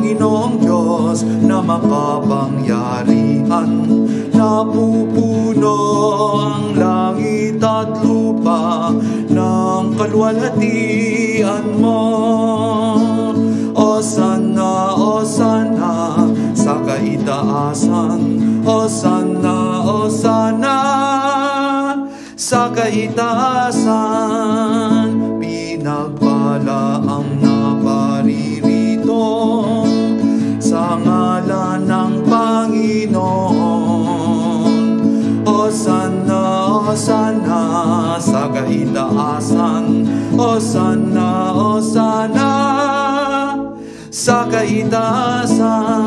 Panginoong Diyos na makapangyarihan. Napupuno ang langit at lupa ng kaluwalhatian mo. Osana, Osana sa kaitaasan. Osana, Osana sa kaitaasan. Pinagpala ang naparirito sa ngalan ng Panginoon. Osana, Osana sa kaitaasan. Osana, Osana sa kaitaasan.